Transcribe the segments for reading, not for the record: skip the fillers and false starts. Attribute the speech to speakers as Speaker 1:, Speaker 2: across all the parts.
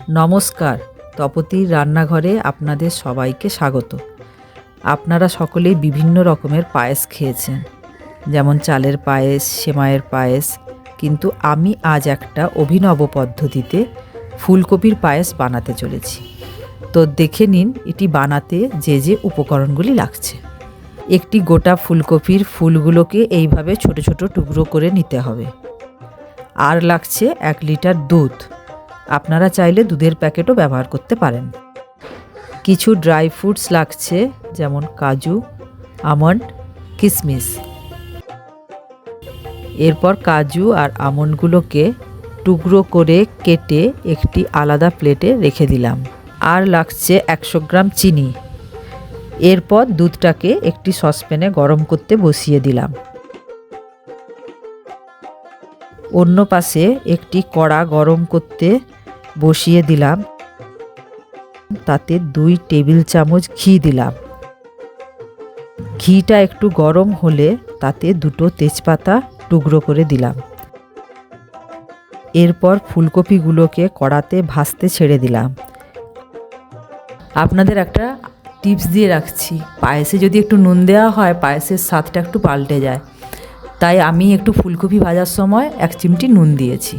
Speaker 1: নমস্কার, তপতির রান্নাঘরে আপনাদের সবাইকে স্বাগত। আপনারা সকলেই বিভিন্ন রকমের পায়েস খেয়েছেন, যেমন চালের পায়েস, সেমাইয়ের পায়েস, কিন্তু আমি আজ একটা অভিনব পদ্ধতিতে ফুলকপির পায়েস বানাতে চলেছি। তো দেখে নিন এটি বানাতে যে যে উপকরণগুলি লাগছে। একটি গোটা ফুলকপির ফুলগুলোকে এইভাবে ছোট ছোট টুকরো করে নিতে হবে। আর লাগছে 1 লিটার দুধ। আপনারা চাইলে দুধের প্যাকেটও ব্যবহার করতে পারেন। কিছু ড্রাই ফ্রুটস লাগছে, যেমন কাজু, আমন্ড, কিশমিশ। এরপর কাজু আর আমন্ডগুলোকে টুকরো করে কেটে একটি আলাদা প্লেটে রেখে দিলাম। আর লাগছে 100 গ্রাম চিনি। এরপর দুধটাকে একটি সসপ্যানে গরম করতে বসিয়ে দিলাম। অন্য পাশে একটি কড়া গরম করতে বসিয়ে দিলাম, তাতে 2 টেবিল চামচ ঘি দিলাম। ঘিটা একটু গরম হলে তাতে 2টো তেজপাতা টুকরো করে দিলাম। এরপর ফুলকপিগুলোকে কড়াতে ভাজতে ছেড়ে দিলাম। আপনাদের একটা টিপস দিয়ে রাখছি, পায়েসে যদি একটু নুন দেওয়া হয় পায়েসের স্বাদটা একটু পাল্টে যায়, তাই আমি একটু ফুলকপি ভাজার সময় 1 চিমটি নুন দিয়েছি।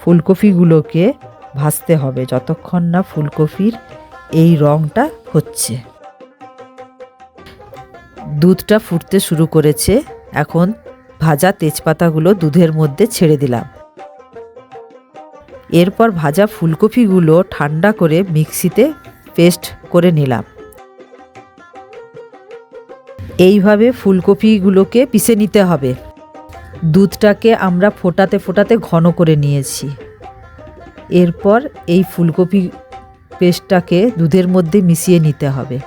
Speaker 1: ফুলকপিগুলোকে ভাজতে হবে যতক্ষণ না ফুলকপির এই রঙটা হচ্ছে। দুধটা ফুটতে শুরু করেছে, এখন ভাজা তেজপাতাগুলো দুধের মধ্যে ছেড়ে দিলাম। এরপর ভাজা ফুলকপিগুলো ঠান্ডা করে মিক্সিতে পেস্ট করে নিলাম। এইভাবে ফুলকপিগুলোকে পিষে নিতে হবে। দুধটাকে আমরা ফোটাতে ফোটাতে ঘন করে নিয়েছি। এরপর এই ফুলকপি পেস্টটাকে দুধের মধ্যে মিশিয়ে নিতে হবে।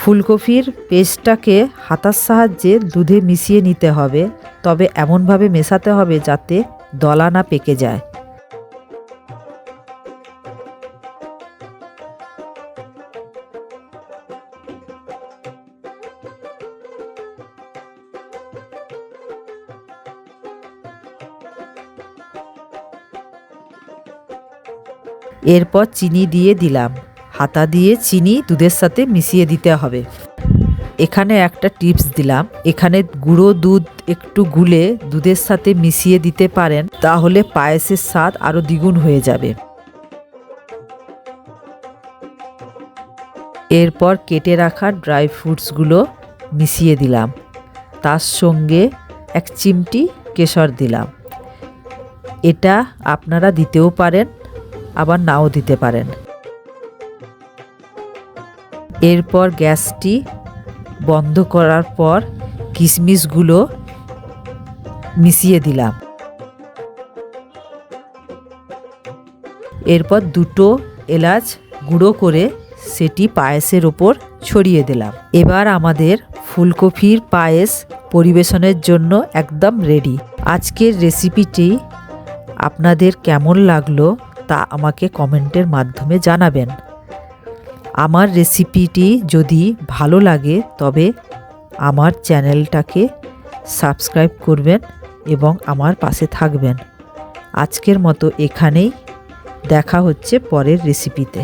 Speaker 1: ফুলকপির পেস্টটাকে হাতার সাহায্যে দুধে মিশিয়ে নিতে হবে, তবে এমনভাবে মেশাতে হবে যাতে দলা না পেকে যায়। এরপর চিনি দিয়ে দিলাম। হাতা দিয়ে চিনি দুধের সাথে মিশিয়ে দিতে হবে। এখানে একটা টিপস দিলাম, এখানে গুঁড়ো দুধ একটু গুলে দুধের সাথে মিশিয়ে দিতে পারেন, তাহলে পায়েসের স্বাদ আরও দ্বিগুণ হয়ে যাবে। এরপর কেটে রাখা ড্রাই ফ্রুটসগুলো মিশিয়ে দিলাম। তার সঙ্গে 1 চিমটি কেশর দিলাম। এটা আপনারা দিতেও পারেন, আবার নাও দিতে পারেন। এরপর গ্যাসটি বন্ধ করার পর কিশমিশগুলো মিশিয়ে দিলাম। এরপর 2টো এলাচ গুঁড়ো করে সেটি পায়েসের ওপর ছড়িয়ে দিলাম। এবার আমাদের ফুলকপির পায়েস পরিবেশনের জন্য একদম রেডি। আজকের রেসিপিটি আপনাদের কেমন লাগলো তা আমাকে কমেন্টের মাধ্যমে জানাবেন। আমার রেসিপিটি যদি ভালো লাগে তবে আমার চ্যানেলটাকে সাবস্ক্রাইব করবেন এবং আমার পাশে থাকবেন। আজকের মতো এখানেই, দেখা হচ্ছে পরের রেসিপিতে।